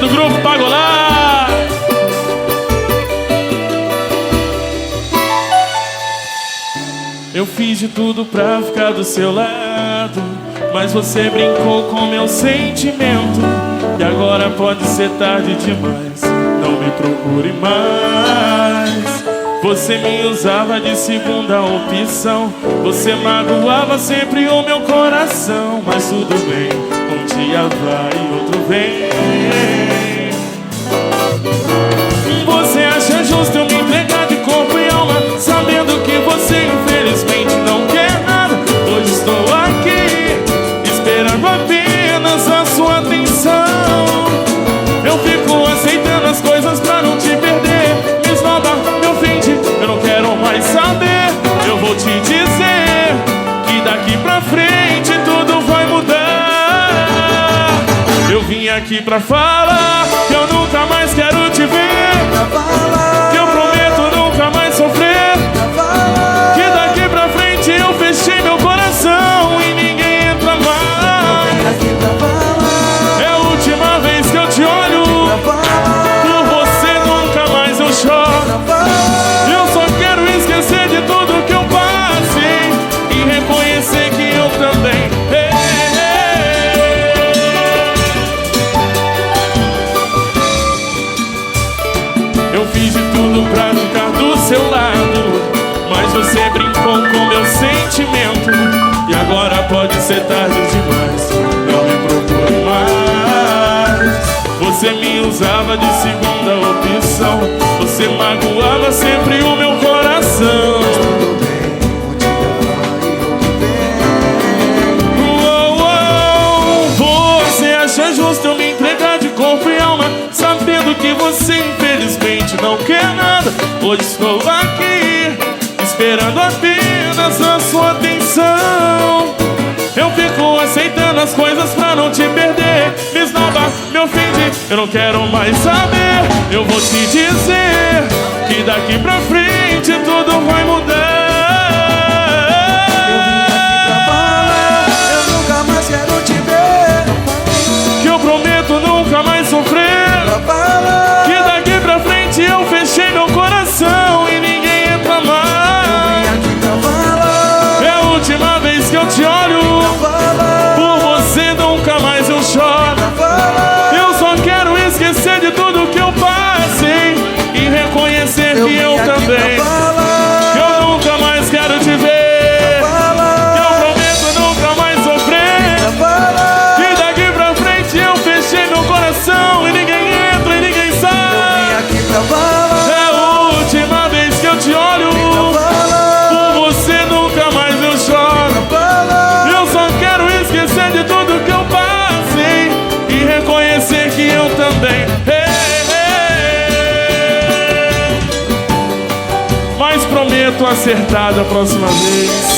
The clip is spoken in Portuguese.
do grupo Pagolar. Eu fiz de tudo pra ficar do seu lado, mas você brincou com meu sentimento. E agora pode ser tarde demais, não me procure mais. Você me usava de segunda opção, você magoava sempre o meu coração. Mas tudo bem, um dia vai e outro vem. Você acha justo eu me entregar de corpo e alma, sabendo que você infelizmente não quer nada? Hoje estou aqui, esperando apenas a sua atenção. Eu fico aceitando as coisas pra não te perder. Me esnoba, me ofende, eu não quero mais saber. Eu vou te dizer que daqui pra frente tudo vai mudar. Eu vim aqui pra falar que eu nunca mais quero te ver, que eu prometo nunca mais sofrer, que daqui pra frente eu fechei meu coração e ninguém entra mais. É a última vez que eu te olho, por você nunca mais eu choro. Eu só quero esquecer de tudo que eu passei e reconhecer que eu também Eu fiz de tudo pra ficar do seu lado, mas você brincou com meu sentimento. E agora pode ser tarde demais, não me procure mais. Você me usava de segunda opção, você magoava sempre o meu coração. Você acha justo eu me entregar de corpo e alma, sabendo que você infelizmente não quer nada? Hoje estou aqui, esperando apenas a sua atenção. Eu fico aceitando as coisas pra não te perder. Me esnoba, me ofende, eu não quero mais saber. Eu vou te dizer que daqui pra frente tudo vai mudar. Nunca mais sofrer, que daqui pra frente eu fechei meu coração e ninguém entra mais. É a última vez que eu te olho, por você nunca mais eu choro. Eu só quero esquecer de tudo que eu passei e reconhecer que eu também, que eu nunca mais quero te ver, que eu prometo nunca mais sofrer, que daqui pra frente eu fechei meu coração e ninguém entra e ninguém sai. É a última vez que eu te olho, por você nunca mais eu choro. Eu só quero esquecer de tudo que eu passei e reconhecer que eu também. Mas prometo acertar da próxima vez.